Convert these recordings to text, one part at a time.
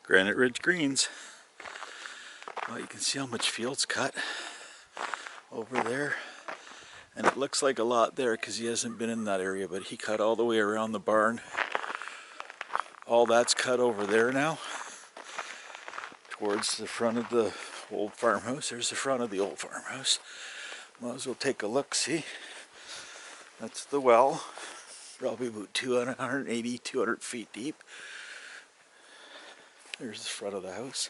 Granite Ridge greens. Well, you can see how much field's cut over there. And it looks like a lot there because he hasn't been in that area, but he cut all the way around the barn. All that's cut over there now, towards the front of the old farmhouse. There's the front of the old farmhouse. Might as well take a look, see? That's the well, probably about 180, 200 feet deep. There's the front of the house.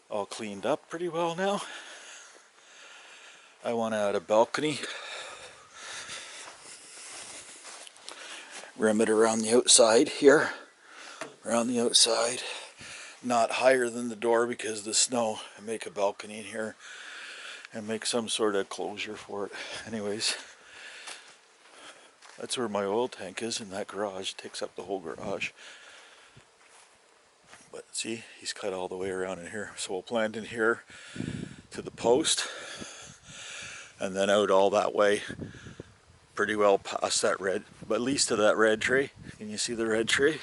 All cleaned up pretty well now. I want to add a balcony. Rim it around the outside here. Around the outside. Not higher than the door because of the snow. And make a balcony in here. And make some sort of closure for it. Anyways. That's where my oil tank is in that garage. It takes up the whole garage. But see, he's cut all the way around in here. So we'll plant in here to the post. And then out all that way. Pretty well past that red, but at least to that red tree. Can you see the red tree?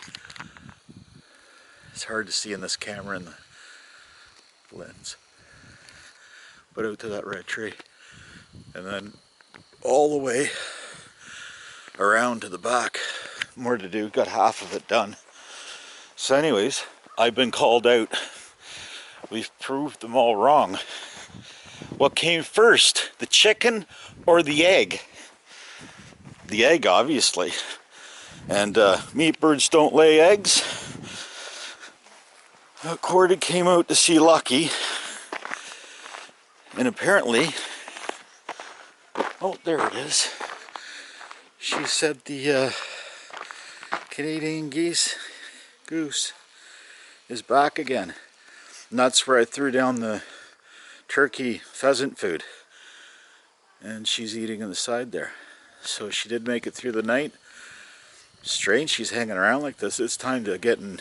It's hard to see in this camera in the lens. But out to that red tree. And then all the way around to the back. More to do, got half of it done. So anyways, I've been called out. We've proved them all wrong. What came first, the chicken or the egg? The egg, obviously. And meat birds don't lay eggs. Cordy came out to see Lucky. And apparently, oh, there it is. She said the Canadian goose is back again. And that's where I threw down the turkey pheasant food. And she's eating on the side there. So she did make it through the night. Strange she's hanging around like this. It's time to get in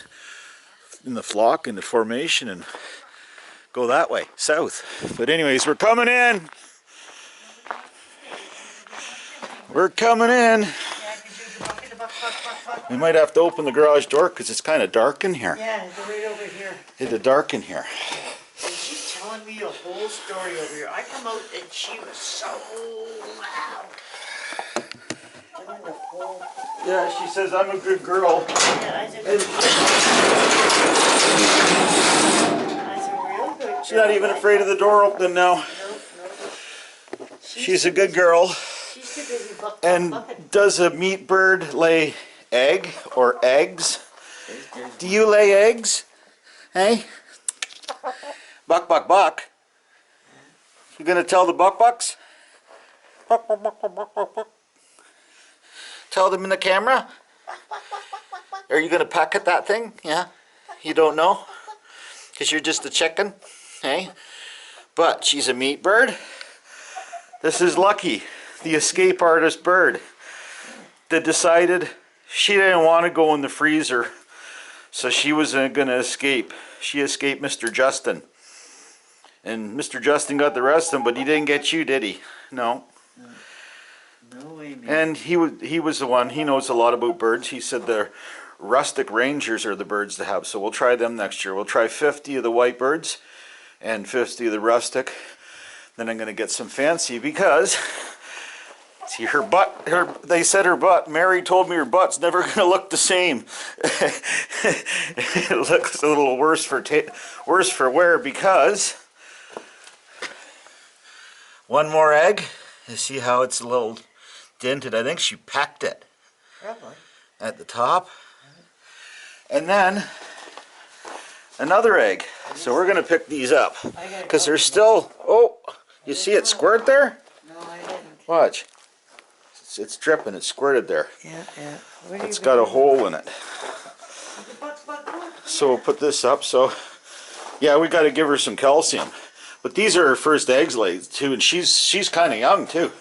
the flock, in the formation, and go that way, south. But anyways, we're coming in. We're coming in. We might have to open the garage door because it's kind of dark in here. Yeah, it's right over here. It's dark in here. And she's telling me a whole story over here. I come out and she was so loud. Yeah, she says I'm a good girl. Yeah, I said, real good. She's not even afraid of the door opening now. Nope. She's a good girl. She's too busy bucking. And does a meat bird lay egg or eggs? Do you lay eggs? Hey? Buck, buck, buck. You gonna tell the bucks? Buck, buck, buck, buck, buck, buck. Tell them in the camera? Are you gonna peck at that thing? Yeah? You don't know? Because you're just a chicken? Hey? But she's a meat bird. This is Lucky, the escape artist bird, that decided she didn't want to go in the freezer, so she wasn't going to escape. She escaped Mr. Justin. And Mr. Justin got the rest of them, but he didn't get you, did he? No. No way, man. And he was the one, he knows a lot about birds. He said the rustic rangers are the birds to have, so we'll try them next year. We'll try 50 of the white birds and 50 of the rustic. Then I'm going to get some fancy because, see her butt, they said her butt, Mary told me her butt's never going to look the same. It looks a little worse for wear because one more egg. You see how it's a little dented? I think she packed it. Probably. At the top. And then another egg. So we're going to pick these up because they're still, oh, you see it squirt there? No, I didn't. Watch. It's dripping. It's squirted there. Yeah. It's got a hole in it. So we'll put this up. So, yeah, we got to give her some calcium. But these are her first eggs laid too, and she's kind of young too.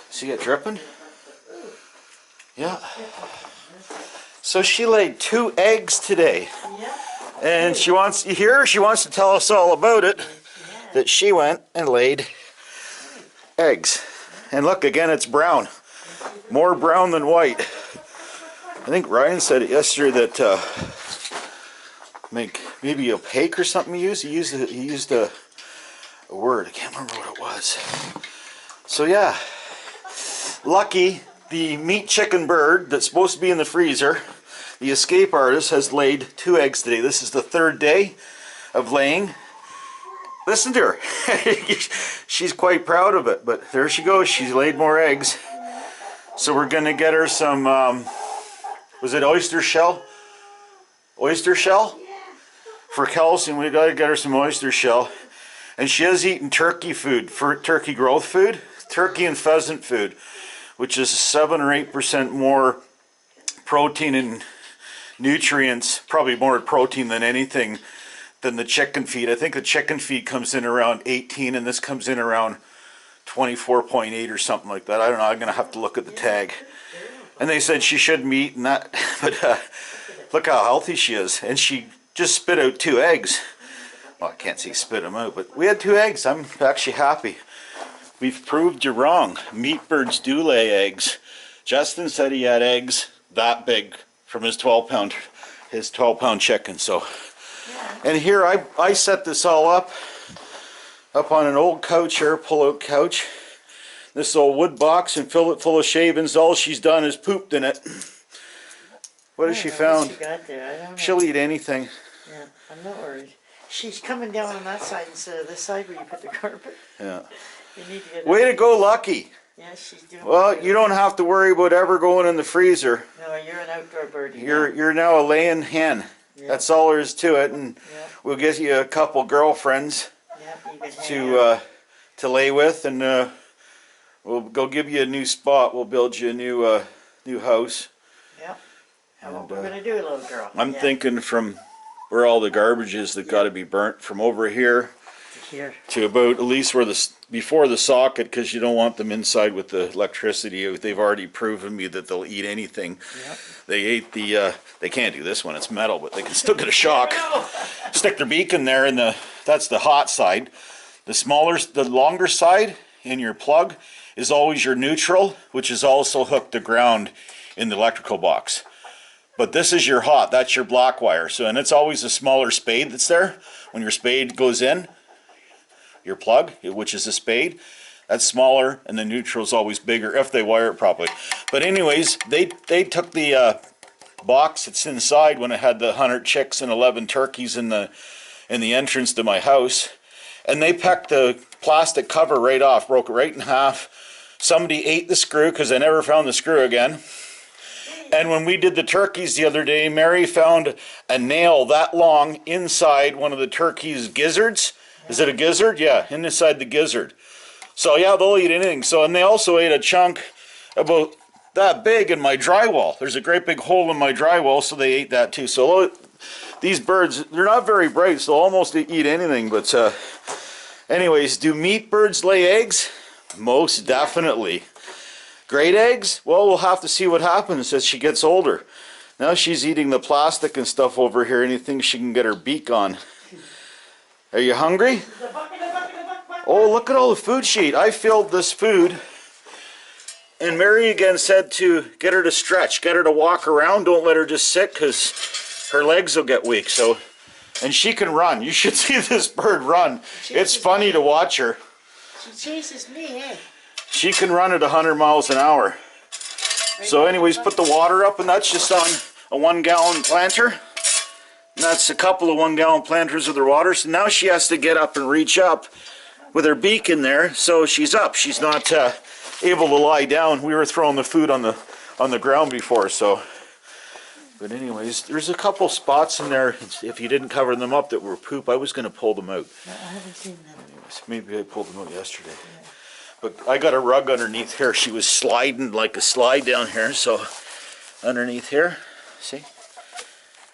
See it dripping? Yeah. So she laid 2 eggs today. And she wants, you hear her? She wants to tell us all about it. That she went and laid eggs. And look, again, it's brown. More brown than white. I think Ryan said it yesterday that make maybe opaque or something. He used a word. I can't remember what it was. So yeah, Lucky, the meat chicken bird that's supposed to be in the freezer, the escape artist, has laid 2 eggs today. This is the 3rd day of laying. Listen to her. She's quite proud of it, but there she goes. She's laid more eggs. So we're going to get her some, was it oyster shell? Oyster shell? For calcium, we got to get her some oyster shell. And she has eaten turkey food, for turkey growth food, turkey and pheasant food, which is 7 or 8% more protein and nutrients, probably more protein than anything, than the chicken feed. I think the chicken feed comes in around 18 and this comes in around 24.8 or something like that. I don't know, I'm going to have to look at the tag. And they said she shouldn't be eating that, but look how healthy she is. And she just spit out 2 eggs. Well, I can't say spit them out, but we had 2 eggs. I'm actually happy. We've proved you wrong. Meat birds do lay eggs. Justin said he had eggs that big from his 12-pound chicken. So, and here I set this all up on an old couch here, pull-out couch. This old wood box, and fill it full of shavings. All she's done is pooped in it. What has she found? What she got there? I don't know. She'll eat anything. Yeah, I'm not worried. She's coming down on that side instead of this side where you put the carpet. Yeah. You need to get Way to go, Lucky. Yeah, she's doing Well, good. you don't have to worry about ever going in the freezer. No, you're an outdoor birdie. You're now a laying hen. Yeah. That's all there is to it, and Yeah. we'll get you a couple girlfriends Yeah, you can hang out. to lay with, and we'll go give you a new spot. We'll build you a new house. Yeah. And what And, we're gonna do, little girl. I'm Yeah. thinking from where all the garbage is that got to be burnt, from over here Here. to about at least where before the socket, because you don't want them inside with the electricity. They've already proven me that they'll eat anything. Yep. They ate they can't do this one, it's metal, but they can still get a shock. Stick their beak in there, and that's the hot side. The longer side in your plug is always your neutral, which is also hooked to ground in the electrical box. But this is your hot, that's your black wire. So, and it's always a smaller spade that's there. When your spade goes in, your plug, which is a spade, that's smaller, and the neutral is always bigger if they wire it properly. But anyways, they took the box that's inside when it had the 100 chicks and 11 turkeys in the entrance to my house, and they pecked the plastic cover right off, broke it right in half. Somebody ate the screw because I never found the screw again. And when we did the turkeys the other day, Mary found a nail that long inside one of the turkey's gizzards. Is it a gizzard? Yeah, inside the gizzard. So yeah, they'll eat anything. So, and they also ate a chunk about that big in my drywall. There's a great big hole in my drywall, so they ate that too. So these birds, they're not very bright, so they'll almost eat anything. But anyways, do meat birds lay eggs? Most definitely. Great eggs? Well, we'll have to see what happens as she gets older. Now she's eating the plastic and stuff over here, anything she can get her beak on. Are you hungry? Oh, look at all the food she ate. I filled this food. And Mary again said to get her to stretch, get her to walk around. Don't let her just sit because her legs will get weak. So, and she can run. You should see this bird run. It's funny to watch her. She chases me, eh? She can run at 100 miles an hour. So anyways, put the water up, and that's just on a 1-gallon planter. And that's a couple of 1-gallon planters with her water. So now she has to get up and reach up with her beak in there. So she's up. She's not able to lie down. We were throwing the food on the ground before. So, but anyways, there's a couple spots in there. If you didn't cover them up that were poop, I was going to pull them out. No, I haven't seen them. Anyways, maybe I pulled them out yesterday. But I got a rug underneath here. She was sliding like a slide down here. So underneath here, see,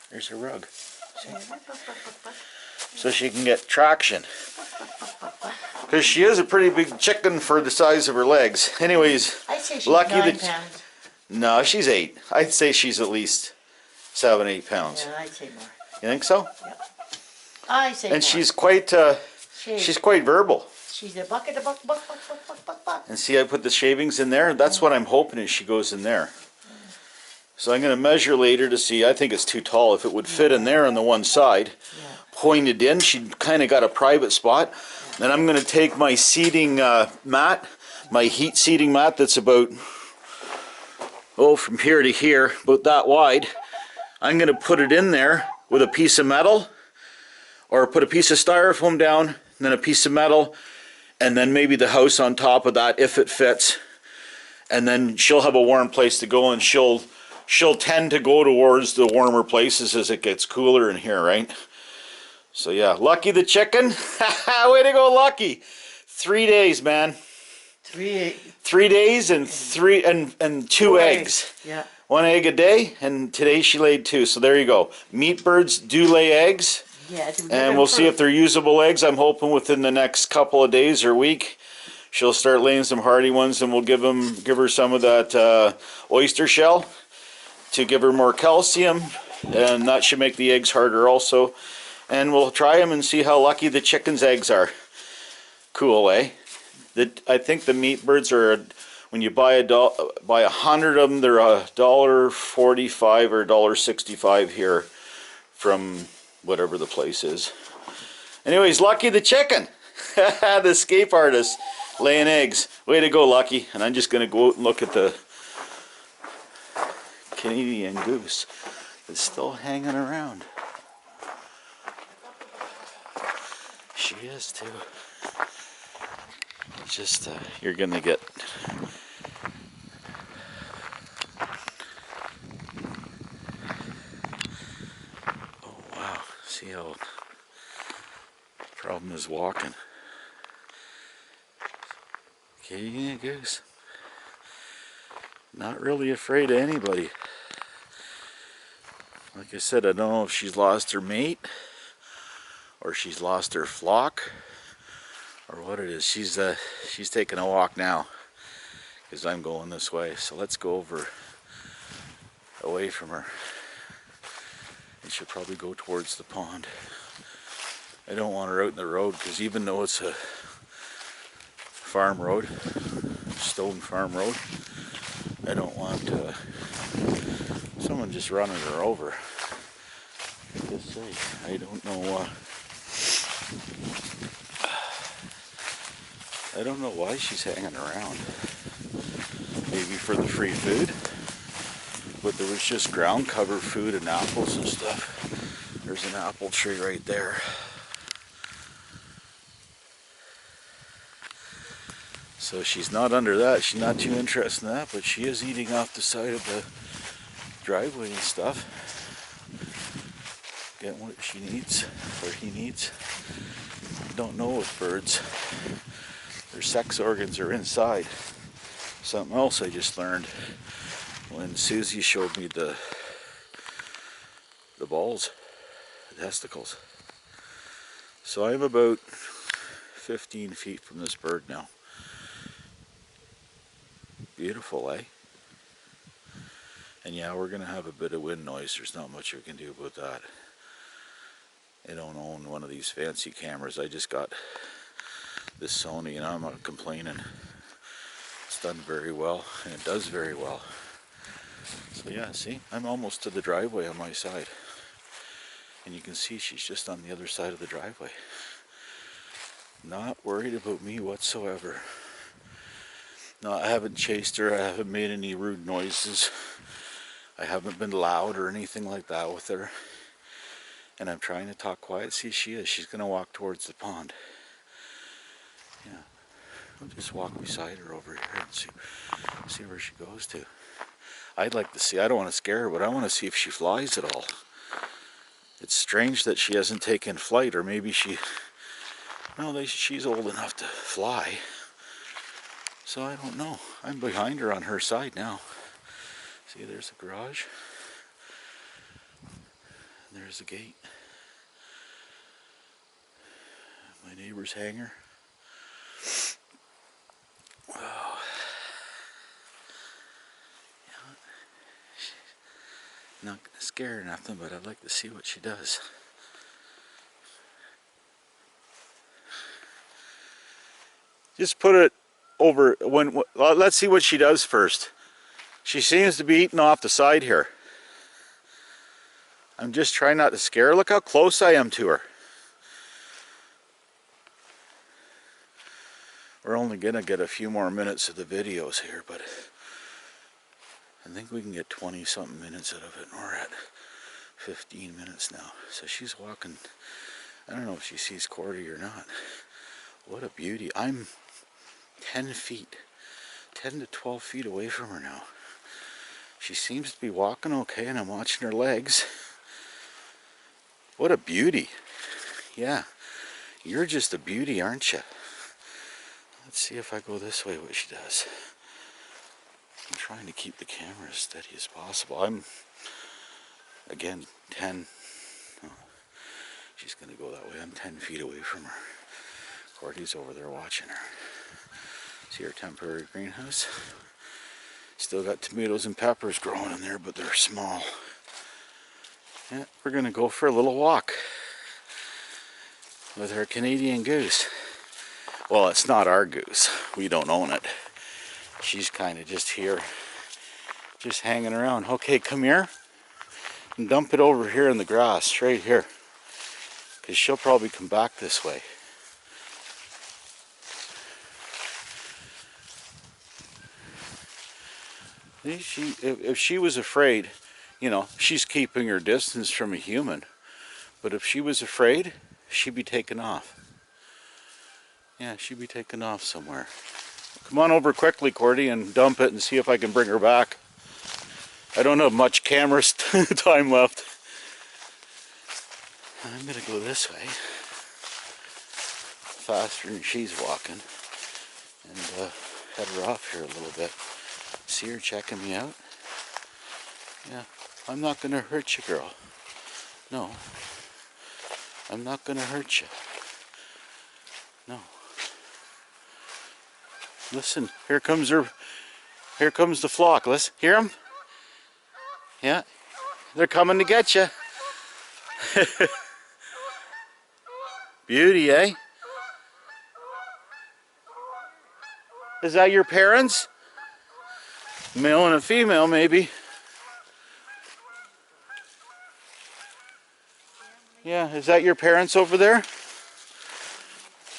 there's a rug. See? So she can get traction. Because she is a pretty big chicken for the size of her legs. Anyways, I'd say she's lucky 9 that. pounds. No, she's 8. I'd say she's at least 7, 8 pounds. Yeah, I'd say more. You think so? Yep. I say more. And she's quite verbal. She's a bucket of buck. And see, I put the shavings in there. That's what I'm hoping is she goes in there. So I'm going to measure later to see. I think it's too tall. If it would fit in there on the one side, Yeah. pointed in, she kind of got a private spot. Then I'm going to take my seating mat, my heat seating mat that's about, from here to here, about that wide. I'm going to put it in there with a piece of metal, or put a piece of styrofoam down, and then a piece of metal, and then maybe the house on top of that if it fits. And then she'll have a warm place to go, and she'll tend to go towards the warmer places as it gets cooler in here, right? So yeah, Lucky the chicken. Way to go, Lucky. 3 days, man. 3 days and two eggs. Yeah. 1 egg a day, and today she laid 2. So there you go. Meat birds do lay eggs. Yeah, And we'll see if they're usable eggs. I'm hoping within the next couple of days or week, she'll start laying some hardy ones, and we'll give her some of that oyster shell to give her more calcium, and that should make the eggs harder also. And we'll try them and see how lucky the chicken's eggs are. Cool, eh? I think the meat birds are, when you buy 100 of them, they're $1.45 or $1.65 here from whatever the place is. Anyways, Lucky the chicken, the escape artist, laying eggs. Way to go, Lucky. And I'm just going to go out and look at the Canadian goose that's still hanging around. She is too. Just, you're going to get... Oh, wow. See how... Problem is walking. Canadian goose. Not really afraid of anybody. Like I said, I don't know if she's lost her mate, or she's lost her flock, or what it is. She's taking a walk now, because I'm going this way. So let's go over away from her. And she'll probably go towards the pond. I don't want her out in the road, because even though it's a farm road, stone farm road, I don't want someone just running her over. Just say, I don't know. I don't know why she's hanging around. Maybe for the free food, but there was just ground cover food and apples and stuff. There's an apple tree right there. So she's not under that. She's not too interested in that, but she is eating off the side of the driveway and stuff. Getting what she needs, or he needs. Don't know with birds. Their sex organs are inside. Something else I just learned when Susie showed me the balls, the testicles. So I'm about 15 feet from this bird now. Beautiful, eh? And yeah, we're gonna have a bit of wind noise. There's not much we can do about that. I don't own one of these fancy cameras. I just got this Sony, and I'm not complaining. It's done very well, and it does very well. So yeah, see, I'm almost to the driveway on my side. And you can see she's just on the other side of the driveway. Not worried about me whatsoever. No, I haven't chased her. I haven't made any rude noises. I haven't been loud or anything like that with her. And I'm trying to talk quiet. See, she is. She's going to walk towards the pond. Yeah. I'll just walk beside her over here and see where she goes to. I'd like to see. I don't want to scare her, but I want to see if she flies at all. It's strange that she hasn't taken flight, or maybe she... No, she's old enough to fly. So I don't know. I'm behind her on her side now. See, there's a garage. There's a gate. My neighbor's hangar. Wow. Not gonna scare her or nothing, but I'd like to see what she does. Just put it over let's see what she does first. She seems to be eating off the side here. I'm just trying not to scare her. Look how close I am to her. We're only gonna get a few more minutes of the videos here, but I think we can get 20 something minutes out of it. We're at 15 minutes now. So she's walking. I don't know if she sees Cordy or not. What a beauty. I'm 10 feet, 10 to 12 feet away from her now. She seems to be walking okay, and I'm watching her legs. What a beauty. Yeah, you're just a beauty, aren't you? Let's see if I go this way, what she does. I'm trying to keep the camera as steady as possible. I'm, again, 10. Oh, she's going to go that way. I'm 10 feet away from her. Cordy's over there watching her. See her temporary greenhouse? Still got tomatoes and peppers growing in there, but they're small. Yeah, we're going to go for a little walk with our Canadian goose. Well, it's not our goose. We don't own it. She's kind of just here, just hanging around. Okay, come here and dump it over here in the grass, right here. Because she'll probably come back this way. If she was afraid, you know, she's keeping her distance from a human. But if she was afraid, she'd be taken off. Yeah, she'd be taken off somewhere. Come on over quickly, Cordy, and dump it and see if I can bring her back. I don't have much camera time left. I'm gonna go this way, faster than she's walking, and head her off here a little bit. See her checking me out? Yeah, I'm not gonna hurt you, girl. No, I'm not gonna hurt you. No. Listen, here comes the flock. Let's hear them. Yeah, they're coming to get you. Beauty, eh? Is that your parents? Male and a female, maybe. Yeah, is that your parents over there?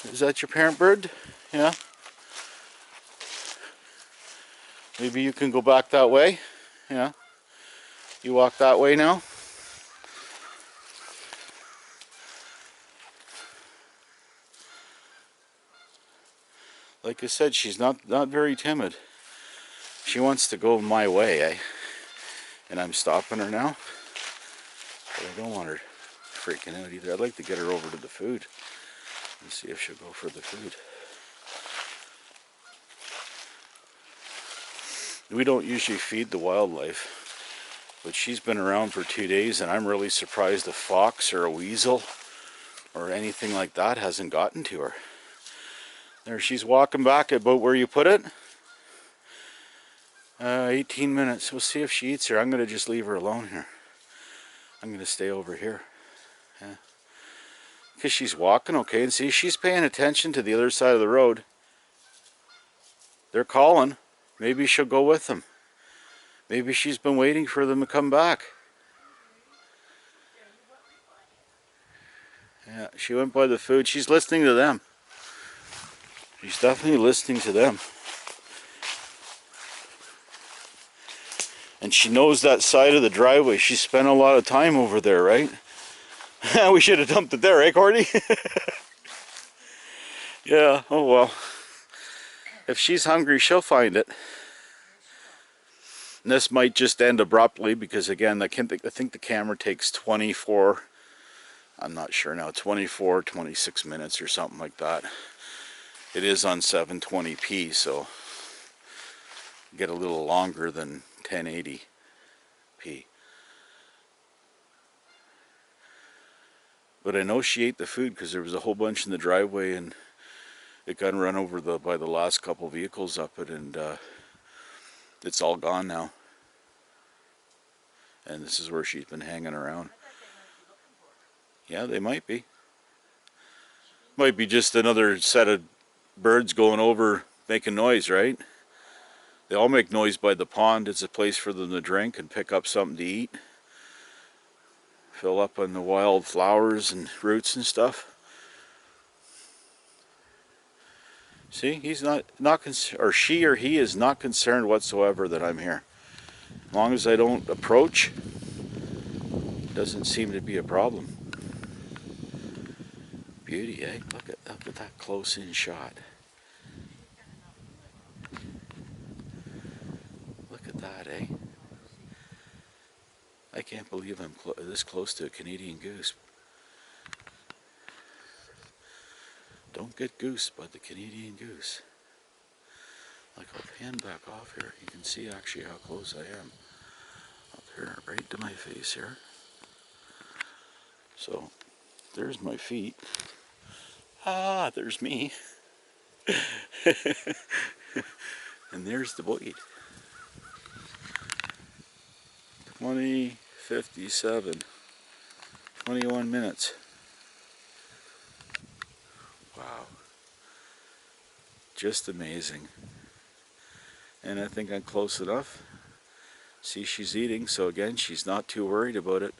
Is that your parent bird? Yeah. Maybe you can go back that way. Yeah. You walk that way now. Like I said, she's not very timid. She wants to go my way, eh? And I'm stopping her now. But I don't want her freaking out either. I'd like to get her over to the food and see if she'll go for the food. We don't usually feed the wildlife, but she's been around for 2 days, and I'm really surprised a fox or a weasel or anything like that hasn't gotten to her. There, she's walking back about where you put it. 18 minutes. We'll see if she eats her. I'm going to just leave her alone here. I'm going to stay over here. Yeah. Because she's walking okay, and see, she's paying attention to the other side of the road. They're calling. Maybe she'll go with them. Maybe she's been waiting for them to come back. Yeah, she went by the food. She's listening to them. She's definitely listening to them. And she knows that side of the driveway. She spent a lot of time over there, right? We should have dumped it there, eh, Cordy? Yeah, oh well. If she's hungry, she'll find it. And this might just end abruptly because, again, I think the camera takes 24, I'm not sure now, 24, 26 minutes or something like that. It is on 720p, so get a little longer than 1080p. But I know she ate the food because there was a whole bunch in the driveway, and it got run over by the last couple vehicles up it, and it's all gone now. And this is where she's been hanging around. Yeah, they might be. Might be just another set of birds going over making noise, right? They all make noise by the pond. It's a place for them to drink and pick up something to eat. Fill up on the wild flowers and roots and stuff. See, he's not or she or he is not concerned whatsoever that I'm here. As long as I don't approach, doesn't seem to be a problem. Beauty, eh? Look at that close in shot. Look at that, eh? I can't believe I'm this close to a Canadian goose. Don't get goose, but the Canadian goose. Like, I'll pan back off here. You can see actually how close I am. Up here, right to my face here. So, there's my feet. Ah, there's me. And there's the Boyd. 20:57. 21 minutes. Wow. Just amazing. And I think I'm close enough. See, she's eating, so again, she's not too worried about it.